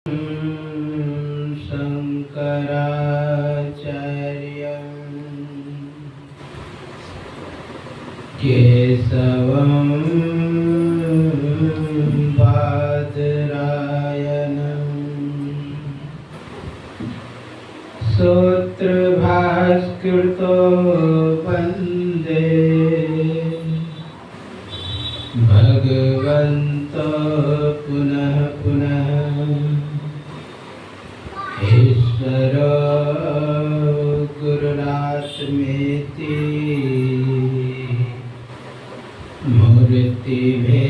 शङ्कराचार्यं केशवं बादरायणं सूत्रभास्कृतो वन्दे भगवन्तो पुनः पुनः ईश्वरो गुरुरात्मेति मूर्तिभेद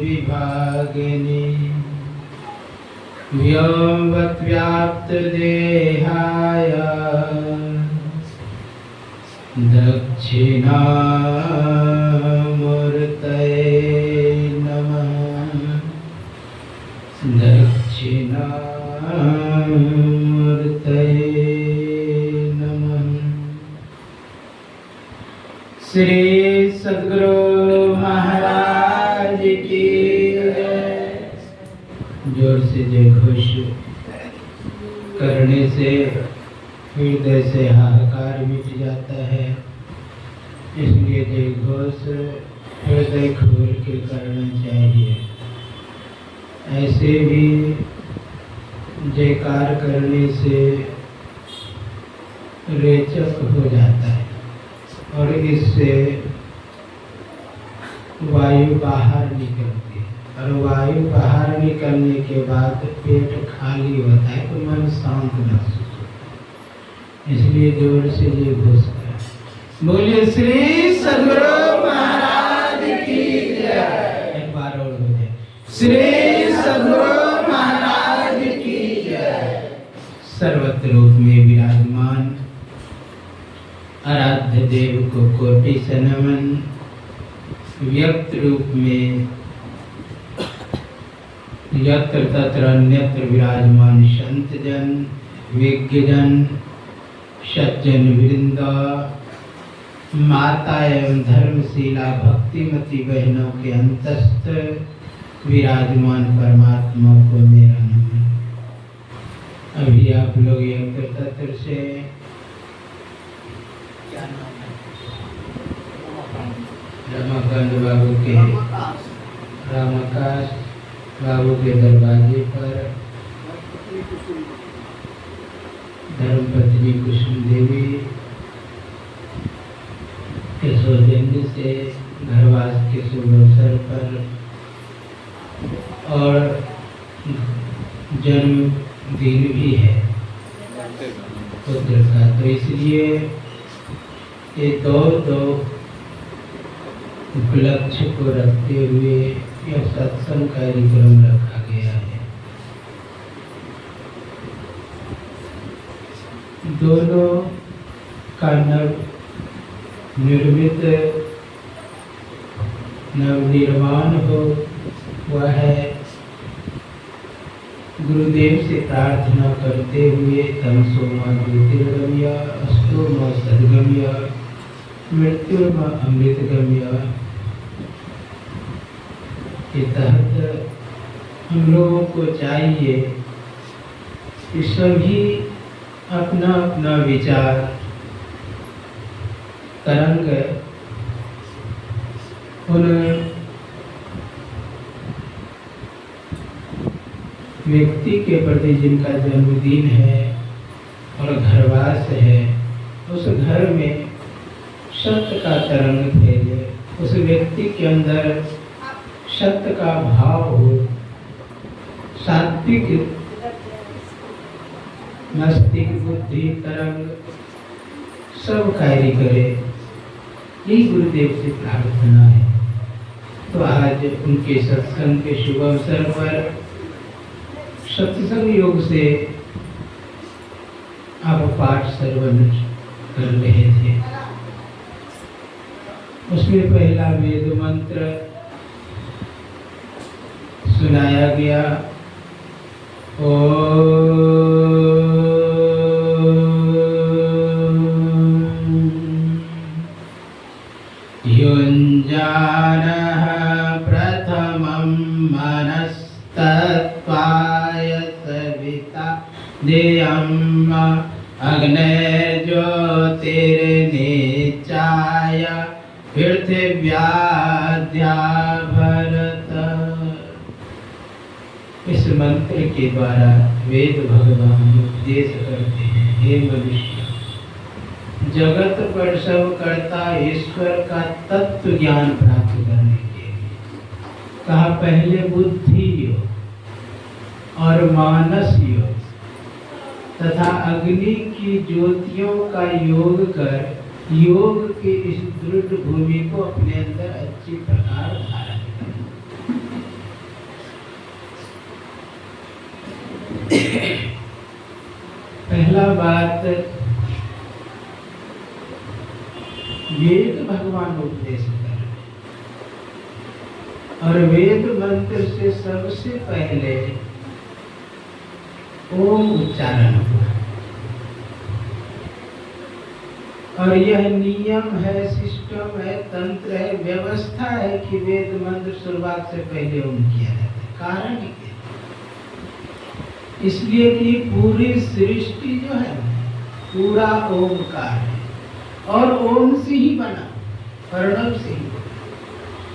विभागिनी व्योमवद्व्याप्तदेहाय दक्षिणामूर्तये नमः। दक्षिणामूर्तये नमः। श्री सद्गुरु महाराज की जय। जोर से जय घोष करने से हृदय से हाहाकार मिट जाता है, इसलिए जय घोष हृदय खोल के करना चाहिए। ऐसे भी जयकार करने से रेचक हो जाता है और इससे वायु बाहर निकलती है, और वायु बाहर निकलने के बाद पेट खाली होता है तो मन शांत महसूस होता है। इसलिए जोर से ये घोष करें, बोलिए श्री सद्गुरु महाराज की जय। एक बार और हो जाए, श्री सद्गुरु महाराज की जय। सर्वत्र रूप में विराजमान आराध्य देव को कोटि से नमन। व्यक्त रूप में यत्र तत्र अन्यत्र विराजमान संत जन, विज्ञ जन, सज्जन वृंदा, माता एवं धर्मशीला भक्तिमती बहनों के अंतस्थ विराजमान परमात्मा को मेरा नमन। अभी आप लोग यत्र तत्र से क्या नाम है, रमाकांत बाबू के, रामाकाश बाबू के दरवाजे पर धर्मपत्नी कुसुम देवी के सौजन्य से घरवास के शुभ अवसर पर और जन्मदिन भी है पुत्र का, तो इसलिए ये दो उपलक्ष्य को रखते हुए यह सत्संग कार्यक्रम रखा गया है। दोनों का नवनिर्माण हुआ है। गुरुदेव से प्रार्थना करते हुए तमसोमा ज्योतिर्गम्य, अस्तोमा सद्गम्य, मृत्युर्मा अमृतगम्य के तहत हम लोगों को चाहिए कि सभी अपना अपना विचार तरंग उन व्यक्ति के प्रति जिनका जन्मदिन है और घरवास है, उस घर में सत्य का तरंग फैले, उस व्यक्ति के अंदर सत्य का भाव हो, सात्विक नास्तिक बुद्धि तरंग सब कार्य करे, यही गुरुदेव से प्रार्थना है। तो आज उनके सत्संग के शुभ अवसर पर सत्संग योग से आप पाठ श्रवण कर रहे थे। उसमें पहला वेद मंत्र सुनाया गया, युञ्जानः प्रथमं मनस्त तत्त्वाय सविता धियम् अग्निर्ज्योतिर्निचाय पृथिव्याद्या भरत। इस मंत्र के द्वारा वेद भगवान उपदेश करते हैं, हे मनुष्य, जगत पर सब कर्ता ईश्वर का तत्व ज्ञान प्राप्त करने के लिए कहा। पहले बुद्धि योग और मानस योग तथा अग्नि की ज्योतियों का योग कर योग के इस दृढ़ भूमि को अपने अंदर अच्छी प्रकार धारण करें। पहला बात, वेद भगवान उपदेश कर रहे और वेद मंत्र से सबसे पहले ओम उच्चारण हुआ और यह नियम है, सिस्टम है, तंत्र है, व्यवस्था है कि वेद मंत्र शुरुआत से पहले ओम किया जाता है। कारण क्या? इसलिए कि पूरी सृष्टि जो है पूरा ओमकार है और ओम से ही बना, प्रणव से ही,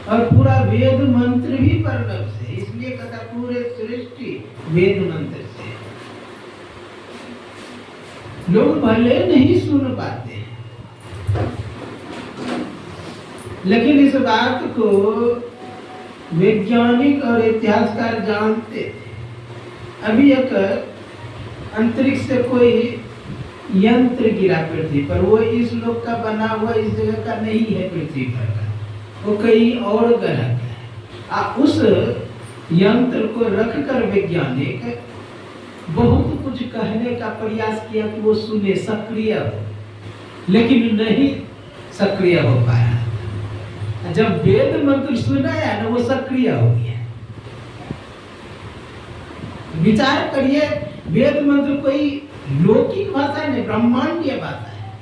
और पूरा वेद मंत्र भी प्रणव से, इसलिए कहता पूरे सृष्टि वेद मंत्र से। लोग भले नहीं सुन पाते हैं, लेकिन इस बात को वैज्ञानिक और इतिहासकार जानते थे। अभी एक अंतरिक्ष से कोई यंत्र गिरा पृथ्वी पर, वो इस लोक का बना हुआ इस जगह का नहीं है पृथ्वी पर का, वो कहीं और ग्रह का है। उस यंत्र को रखकर वैज्ञानिक बहुत कुछ कहने का प्रयास किया कि वो सुने, सक्रिय हो, लेकिन नहीं सक्रिय हो पाया। जब वेद मंत्र सुनाया ना, वो सक्रिय हो गया। विचार करिए, वेद मंत्र कोई लौकिक भाषा नहीं, ब्रह्मांडीय भाषा है।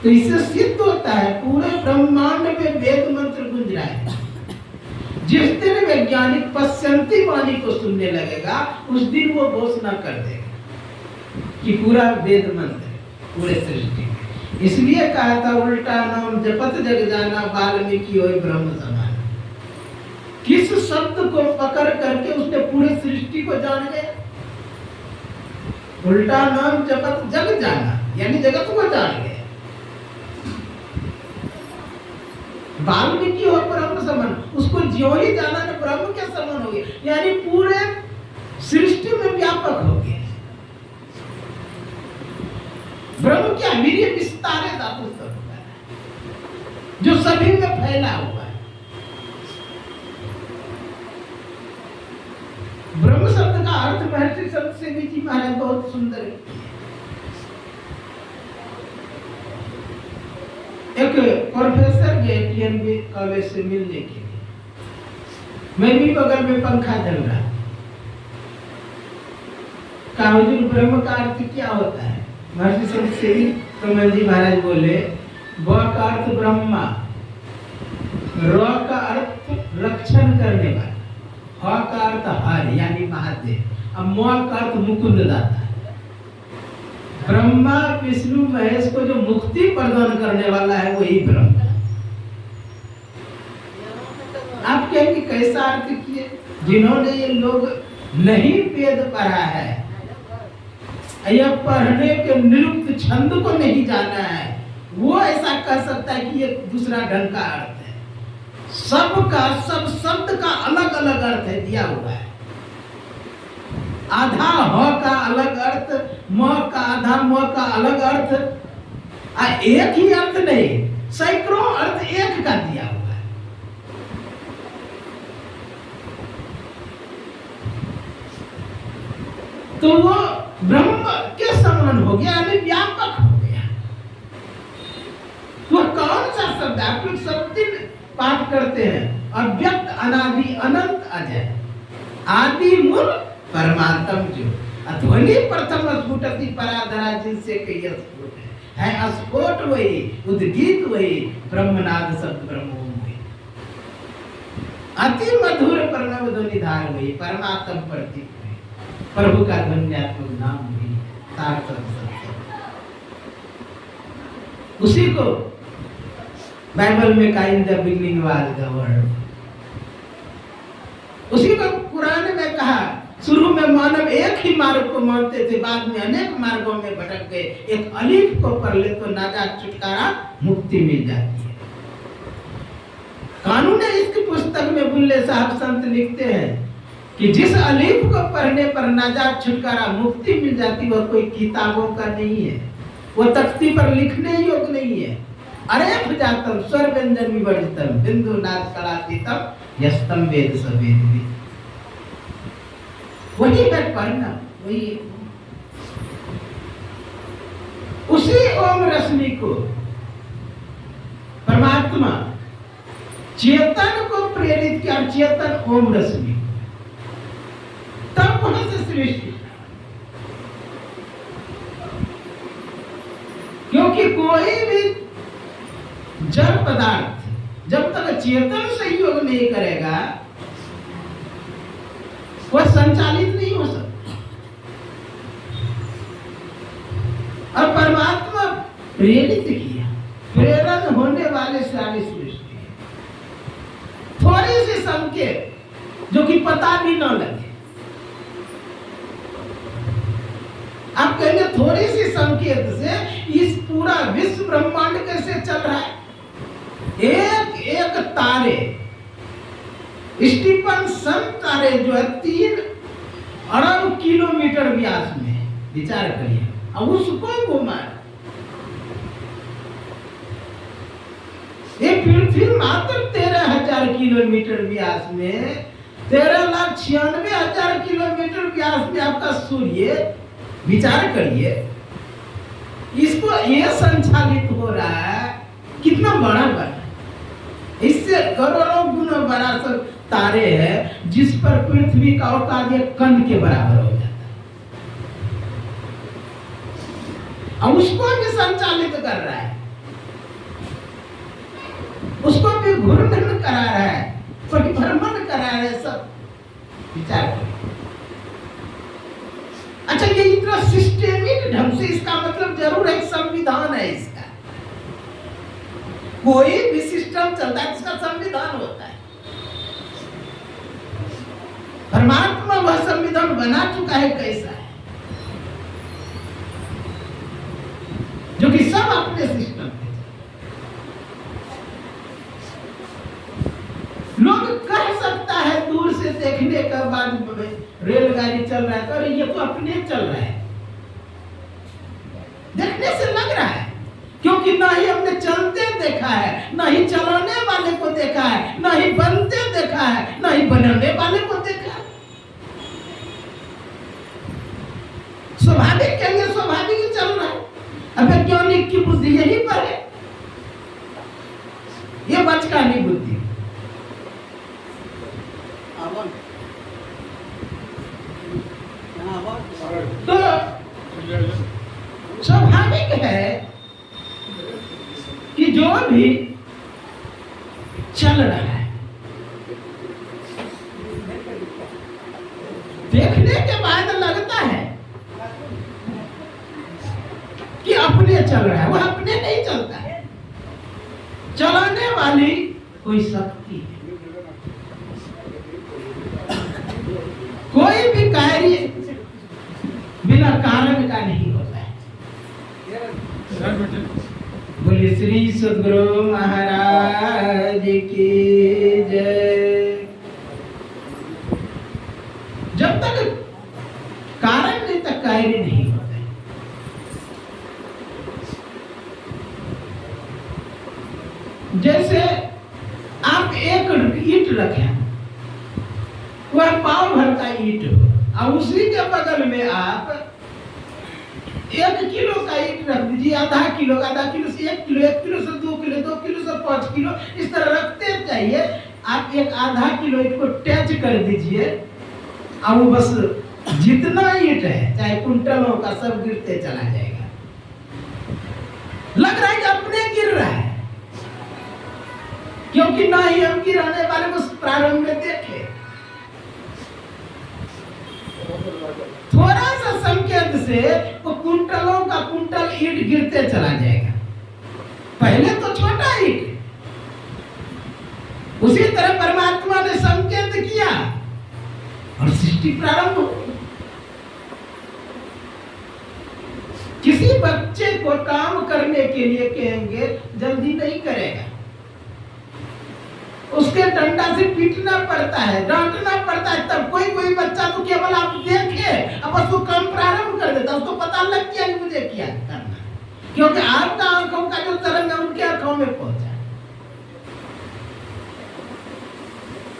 तो इससे सिद्ध होता है पूरे ब्रह्मांड में वेद मंत्र गूंज रहा है। जिस दिन वैज्ञानिक पश्चंती वाणी को सुनने लगेगा, उस दिन वो घोषणा कर देगा कि पूरा वेद मंत्र पूरे सृष्टि में। इसलिए कहा था, उल्टा नाम जपत जग जाना, वाल्मीकि होय ब्रह्म समान। किस शब्द को पकड़ करके उसने पूरे सृष्टि को जान गया? उल्टा नाम जपत जग जाना, यानी जगत को जान गया। वाल्मीकि और ब्रह्म समान, उसको ज्यों ही जाना तो ब्रह्म के समान हो गया, यानी पूरे सृष्टि में व्यापक हो गया। ब्रह्म क्या? वीर्य विस्तारे धातु से होता है, जो सभी में फैला हुआ है। ब्रह्म शब्द का अर्थ महर्षि सत्यसेवी जी महाराज बहुत सुंदर है। एक प्रोफेसर गए टीएनबी कॉलेज से मिलने के लिए, मैं भी बगल में पंखा चल रहा। कहा, हुजूर ब्रह्म का अर्थ क्या होता है? महर्षि सत्यसेवी प्रमल जी महाराज बोले, ब का अर्थ ब्रह्मा, र का अर्थ रक्षण करने वाला, ह का अर्थ हर यानी महादेव, अब म का अर्थ मुकुंद दाता। ब्रह्मा विष्णु महेश को जो मुक्ति प्रदान करने वाला है वही ब्रह्म। आप कहेंगे कैसा अर्थ किए? जिन्होंने ये लोग नहीं वेद पढ़ा है, यह पढ़ने के निरुक्त छंद को नहीं जाना है, वो ऐसा कह सकता है कि ये दूसरा ढंग का अर्थ है। सबका सब शब्द का अलग अलग अर्थ है दिया हुआ है। आधा ह का अलग अर्थ, म का आधा म का अलग अर्थ, एक ही अर्थ नहीं, सैकड़ों अर्थ एक का दिया हुआ है। तो वो ब्रह्म के समान हो गया, यानी व्यापक हो गया। तो कौन सा शब्द? आप लोग सब दिन पाठ करते हैं, अव्यक्त अनादि अनंत अजय, आदि मूल परमात्म जो अध्वनि प्रथम स्फुटति पराधरा, जिनसे कई स्फुट है अस्फोट वही, उद्गीत वही, ब्रह्मनाद शब्द ब्रह्म वही। अति मधुर प्रणव ध्वनि धार हुई, परमात्म प्रतीक हुई, प्रभु का ध्वन्यात्मक नाम हुई सार्थक सत्य। उसी को बाइबल में in the beginning was the word, उसी को कुरान में कहा शुरू में मानव एक ही मार्ग को मानते थे, बाद में अनेक मार्गों में भटक गए, एक अलीफ को पढ़ ले तो नाजात छुटकारा मुक्ति मिल जाती है। कानून इसकी पुस्तक में बुल्ले साहब संत लिखते हैं कि जिस अलीफ को पढ़ने पर नाजात छुटकारा मुक्ति मिल जाती वह कोई किताबों का नहीं है, वो तख्ती पर लिखने योग्य नहीं है। अरे जातम स्वर व्यंजन विवर्जितम बिंदु नाद कलातीतम यस्तम वेद सवेद, वही है पढ़ना, वही उसी ओम रश्मि को परमात्मा चेतन को प्रेरित किया, चेतन ओम रश्मि, तब वहां से सृष्टि। क्योंकि कोई भी जड़ पदार्थ जब तक चेतन सहयोग नहीं करेगा वह संचालित नहीं हो सकता। और परमात्मा प्रेरित किया, प्रेरण होने वाले सारी सृष्टि है। थोड़ी सी संकेत जो कि पता भी न लगे, आप कहेंगे थोड़ी सी संकेत से इस पूरा विश्व ब्रह्मांड कैसे चल रहा है। एक एक तारे, स्टीफन सन तारे जो है 3 अरब किलोमीटर व्यास में, विचार करिए, अब उसको घुमा। ये पृथ्वी मात्र 13,000 किलोमीटर व्यास में, 13,96,000 किलोमीटर व्यास में आपका सूर्य, विचार करिए, इसको ये संचालित हो रहा है, कितना बड़ा बड़ा, इससे करोड़ों गुना बड़ा सब तारे हैं जिस पर पृथ्वी का औकात एक कंद के बराबर हो जाता है। अब उसको भी संचालित कर रहा है, उसको भी घूर्णन करा रहा है, परिभ्रमण करा रहा है, सब विचार करें। अच्छा, ये इतना सिस्टेमिक ढंग से, इसका मतलब जरूर एक संविधान है इसका। कोई भी सिस्टम चलता है इसका संविधान होता है। परमात्मा वह संविधान बना चुका है, कैसा है जो कि सब अपने सिस्टम पे। लोग कह सकता है दूर से देखने के बाद रेलगाड़ी चल रहा है, अरे ये तो अपने चल रहा है, देखने से लग रहा है, क्योंकि ना ही हमने चलते देखा है, ना ही चलाने वाले को देखा है, ना ही बनते देखा है, ना ही बनाने वाले को देखा है। स्वाभाविक कहेंगे, स्वाभाविक ही चल रहा है। अब वैज्ञानिक की बुद्धि यही पर है, ये बचकानी बुद्धि। तो स्वाभाविक है कि जो भी चल रहा है, देखने के बाद लगता है कि अपने चल रहा है, वह अपने नहीं चलता है, चलाने वाली कोई शक्ति है। कोई भी कार्य बिना कारण का नहीं होता है। बोले श्री सद्गुरु महाराज की जय। जब तक कारण नहीं तक कार्य नहीं होता है। जैसे आप एक ईंट रखें, वह पाव भर का ईंट हो, और उसी के बगल में आप 1 किलो का ईंट रख दीजिए, आधा किलो से 1 किलो, 1 किलो से 2 किलो, 2 किलो से 5 किलो, इस तरह रखते जाइए। आप एक आधा किलो ईंट को टच कर दीजिए, और वो बस जितना ईंट है, चाहे कुंटलों का, सब गिरते चला जाएगा। लग रहा है कि अपने गिर रहा है, क्योंकि ना ही हम गिराने वाले को प्रारंभ में ईंट गिरते चला जाएगा। पहले तो छोटा ईंट, उसी तरह परमात्मा ने संकेत किया और सृष्टि प्रारंभ हो गई। किसी बच्चे को काम करने के लिए कहेंगे, जल्दी नहीं करेगा, उसके डंडा से पीटना पड़ता है, डांटना पड़ता है। तब कोई कोई बच्चा तो केवल आप देखे अब उसको काम प्रारंभ कर देता, उसको पता लग गया कि मुझे क्या करना, क्योंकि आपका आंखों का जो तरंग है उनके आंखों में पहुंचा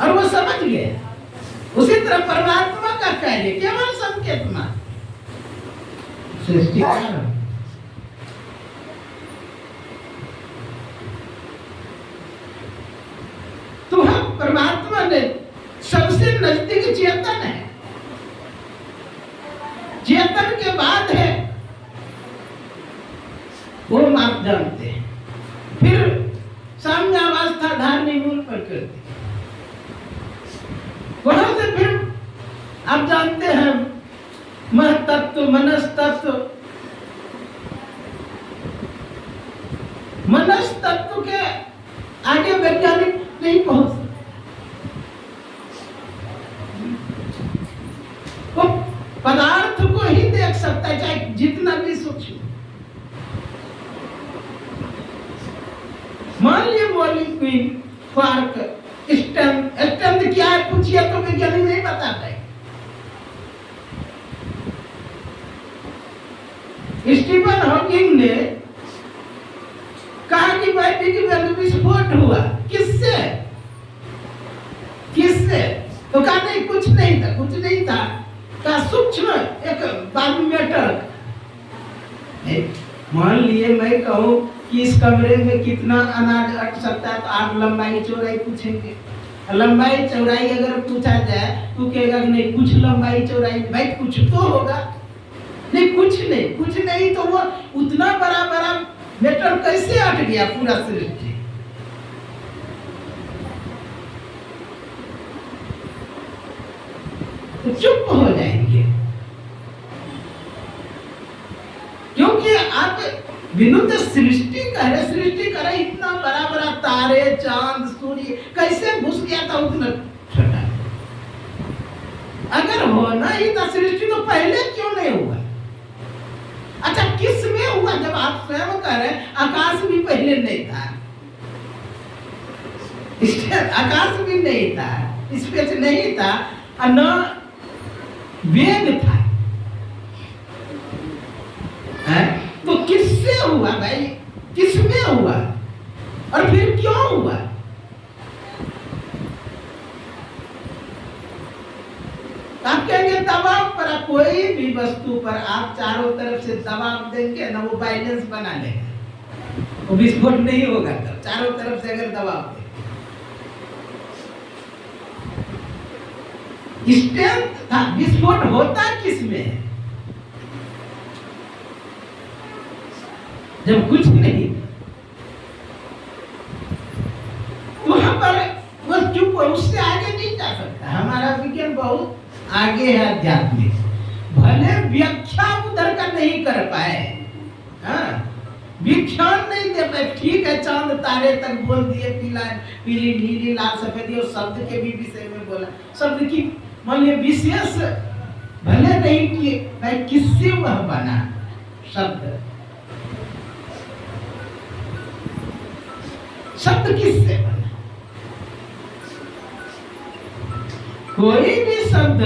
और वो समझ गए। उसी तरह परमात्मा का कार्य केवल संकेत मात्र, सृष्टि तो हम परमात्मा ने सबसे नजदीक चेतन है, चेतन के बाद है वो आप जानते हैं। फिर साम्य अवस्था धारणी मूल प्रकृति, वहां से फिर आप जानते हैं महतत्व मनस्तत्व, मनस्तत्व के आगे वैज्ञानिक नहीं पहुंच सकते। वो पदार्थ को ही देख सकता है, चाहे जितना भी सूक्ष्म। मान लीजिए मॉलिक्यूल, क्वार्क, स्ट्रेंथ क्या है पूछिए तो वैज्ञानिक नहीं बता पाए। स्टीफन हॉकिंग ने कहा कि भाई बिग बैंग विस्फोट हुआ, किससे किससे? तो कहा नहीं कुछ नहीं था, कुछ नहीं था, कहा सूक्ष्म एक बारोमीटर। मान लिए मैं कहूं कि इस कमरे में कितना अनाज अट सकता है, तो आप लंबाई चौड़ाई पूछेंगे। लंबाई चौड़ाई अगर पूछा जाए तो कहेगा कि नहीं कुछ लंबाई चौड़ाई, भाई कुछ तो होगा। नहीं कुछ नहीं, कुछ नहीं तो वो उतना बड़ा बड़ा मेटर कैसे अट गया पूरा सृष्टि? तो चुप हो जाएंगे, क्योंकि आप विनुद्ध सृष्टि करे, सृष्टि करे, इतना बड़ा बड़ा तारे चांद सूर्य कैसे घुस गया था उतना छोटा? अगर होना ही था सृष्टि तो पहले क्यों नहीं हुआ? अच्छा किस में हुआ? जब आप स्वयं कह रहे आकाश भी पहले नहीं था, आकाश भी नहीं था, स्पेस नहीं था, न वेग था, तो किससे हुआ भाई? किसमें हुआ और फिर क्यों हुआ? आप कहेंगे दबाव पर, कोई भी वस्तु पर आप चारों तरफ से दबाव देंगे ना, वो बैलेंस बना लेगा, वो विस्फोट नहीं होगा। तब चारों तरफ से अगर दबाव देंगे, स्ट्रेंथ था, विस्फोट होता किसमें? जब कुछ नहीं, वहां पर वो चुप, उससे आगे नहीं जा सकता। हमारा विज्ञान बहुत आगे है आध्यात्मिक, भले व्याख्या उधर का नहीं कर पाए, व्याख्यान नहीं दे पाए, ठीक है, चांद तारे तक बोल दिए, पीला पीली नीली लाल सफेद, और शब्द के भी विषय में बोला, शब्द की मान लीजिए विशेष भले नहीं किए, भाई किससे वह बना शब्द? शब्द किससे बना? कोई भी शब्द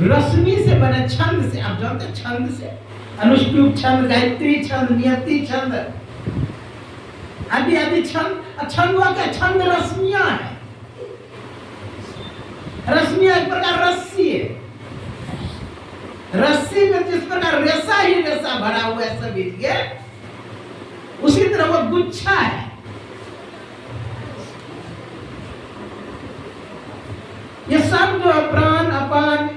रश्मि से बने, छंद से। आप जानते हैं छंद से, अनुष्टुप छंद, गायत्री छंद, नियति छंद, आदि आदि छंद। छंदों का छंद रश्मियां है, रश्मियां एक प्रकार रस्सी है, रस्सी में जिस प्रकार रेशा ही रेशा भरा हुआ है सभी के, उसी तरह वो गुच्छा है। ये सब जो प्राण अपान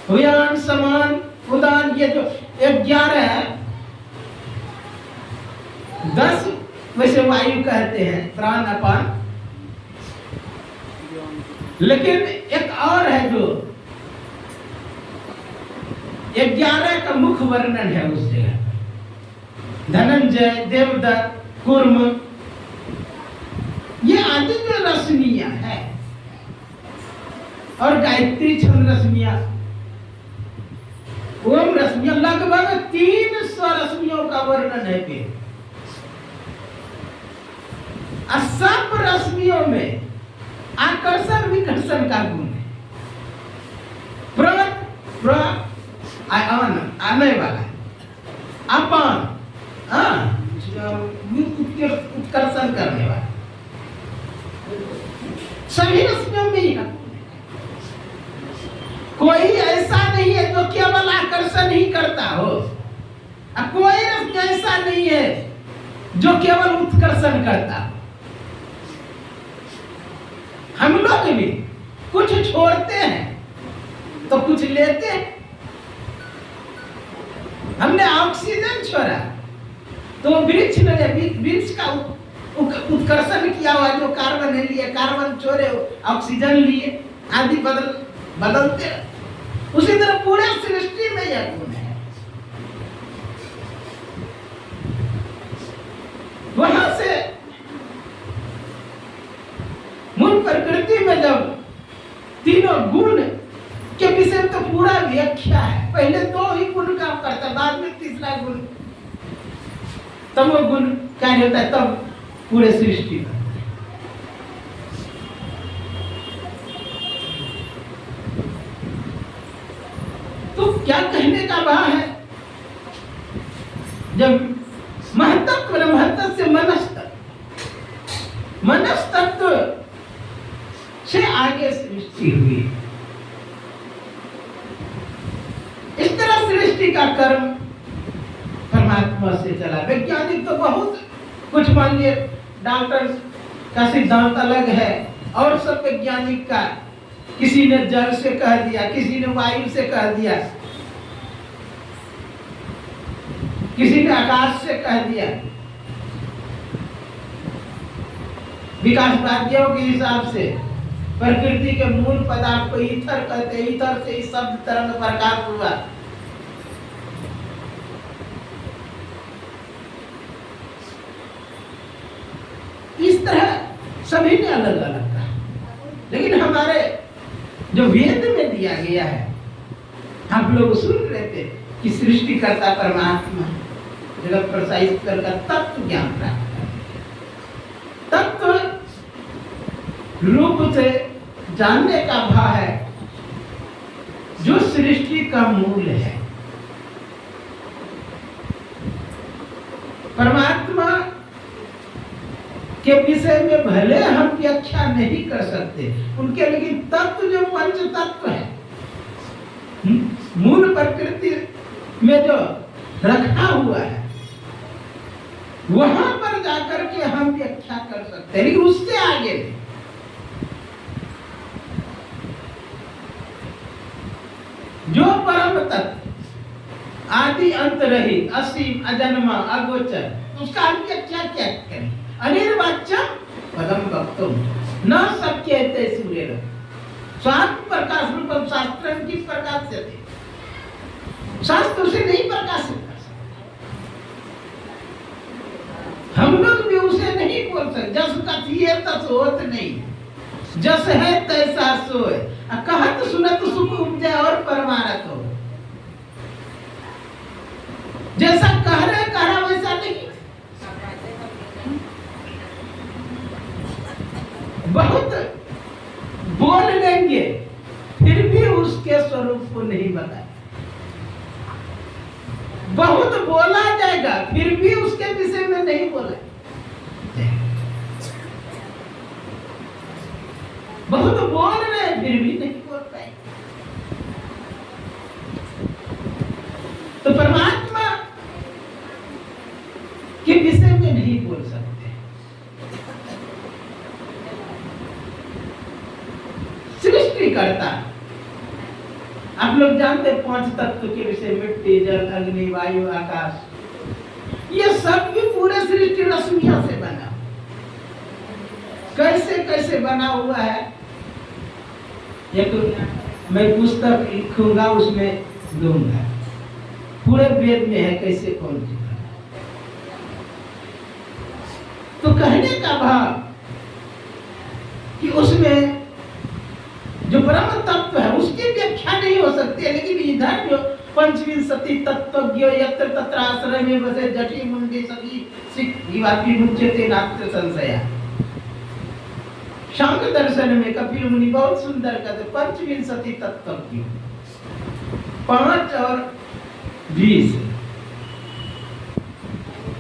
हुयान समान उदान, ये जो 11 है, 10 वैसे वायु कहते हैं प्राण अपान, लेकिन एक और है जो 11 का मुख्य वर्णन है उस जगह। धनंजय, देवदत्त, कूर्म, ये आदि जो रश्मियां है, और गायत्री छंद रश्मियां, ओम रश्मियां, लगभग 300 रश्मियों का वर्णन है पे। सब रश्मियों में आकर्षण विकर्षण का गुण है। आने वाला, अपन, उत्कर्षण करने वाला, सभी रश्मियों में ही है। कोई ऐसा नहीं है जो केवल आकर्षण ही करता हो, कोई रश्मि ऐसा नहीं है जो केवल उत्कर्षण करता हो। हम लोग भी कुछ छोड़ते हैं तो कुछ लेते हैं। हमने ऑक्सीजन छोड़ा तो वृक्ष ने वृक्ष का उत्कर्षण किया हुआ, जो कार्बन है लिए, कार्बन छोड़े ऑक्सीजन लिए, आदि बदलते। उसी तरह पूरे सृष्टि में यह गुण है। वहां से मूल प्रकृति में जब तीनों गुण के विषय तो पूरा व्याख्या है। पहले 2 ही गुण काम करता है, बाद में तीसरा गुण, तब वो गुण कार्य होता है, तब पूरे सृष्टि में। तो क्या कहने का भाव है, जब महत्व से मनस्तत्व से आगे सृष्टि हुई। इस तरह सृष्टि का कर्म परमात्मा से चला। वैज्ञानिक तो बहुत कुछ, मान लिए डॉक्टर का सिद्धांत अलग है, और सब वैज्ञानिक का, किसी ने जल से कह दिया, किसी ने वायु से कह दिया, किसी ने आकाश से कह दिया। विकासवादियों के हिसाब से प्रकृति के मूल पदार्थ को ईथर कहते हैं। ईथर से ही शब्द तरंग प्रकाश हुआ। इस तरह सभी ने अलग अलग कहा, लेकिन हमारे जो वेद में दिया गया है, आप लोग सुन रहे थे कि सृष्टिकर्ता परमात्मा जगत प्रसारित कर तत्व ज्ञान प्राप्त कर, तत्व रूप से जानने का भाव है, जो सृष्टि का मूल है। परमात्मा के विषय में भले हम व्याख्या नहीं कर सकते उनके, लेकिन तत्व जो पंच तत्व है, मूल प्रकृति में जो रखा हुआ है, वहां पर जाकर के हम व्याख्या कर सकते हैं, लेकिन उससे आगे नहीं। जो परम तत्व आदि अंत रहित, असीम, अजन्मा, अगोचर, उसका हम व्याख्या क्या करें? अनिर्वाच्यम पदम वक्तुम न शक्यते सूर्य स्वात्म प्रकाश रूपम शास्त्रम किस प्रकार से थे? शास्त्र उसे नहीं प्रकाशित कर सकते। हम लोग भी उसे नहीं बोल सकते। जस कथिए तस होत नहीं, जस है तैसा सोए, कहत सुनत सुख उपजे और परमारथ हो। जैसा कह रहा वैसा नहीं। बहुत बोल लेंगे फिर भी उसके स्वरूप को नहीं बताए। बहुत बोला जाएगा फिर भी उसके विषय में नहीं बोला। बहुत बोल रहे फिर भी नहीं बोल पाए। तो परमात्मा के विषय में नहीं बोल सकते। सृष्टि करता, आप लोग जानते हैं 5 तत्व के विषय, मिट्टी, जल, अग्नि, वायु, आकाश, ये सब भी पूरे सृष्टि रश्मियों से बना। कैसे कैसे बना हुआ है, एक मैं पुस्तक लिखूंगा उसमें दूंगा, पूरे वेद में है कैसे कौन सी। तो कहने का भाव कि उसमें जो ब्रह्म तत्व है उसकी व्याख्या नहीं हो सकती है, लेकिन इधर जो पंचविंशति तत्वज्ञ यत्र तत्र आश्रय में बसे जटी मुंडी सभी सिख विवादी मुच्यते नात्र संशया। शांग दर्शन में कपिल मुनि बहुत सुंदर कहते पंचविंशति तत्वज्ञ, 5 और 20,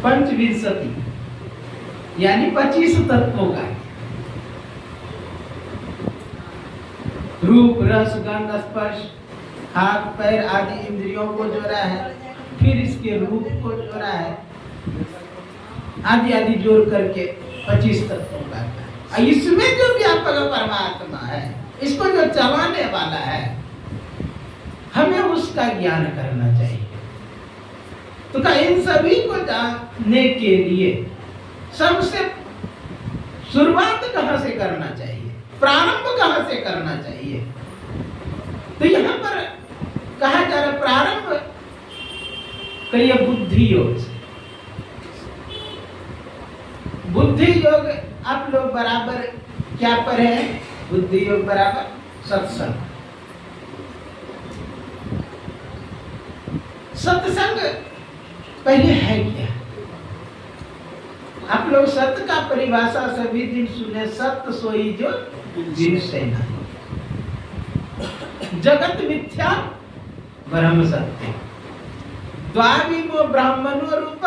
पंचविंशति यानी 25 तत्वों का रूप रस गंध स्पर्श हाथ पैर आदि इंद्रियों को जोड़ा है, फिर इसके रूप को जोड़ा है, आदि आदि जोड़ करके 25 तत्वों का है। इसमें जो व्यापक परमात्मा है, इसको जो चलाने वाला है, हमें उसका ज्ञान करना चाहिए। तो क्या इन सभी को जानने के लिए सबसे शुरुआत कहां से करना चाहिए, प्रारंभ कहां से करना चाहिए? तो यहां पर कहा जा रहा प्रारंभ करिए बुद्धि योग से। बुद्धि योग आप लोग बराबर क्या पढ़े हैं? बुद्धि योग बराबर सत्संग। सत्संग पहले है क्या? आप लोग सत्य का परिभाषा सभी दिन सुने, सत्य सोई जो जिन से ना जगत मिथ्या ब्रह्म सत्य, द्वाविमो ब्राह्मणो रूप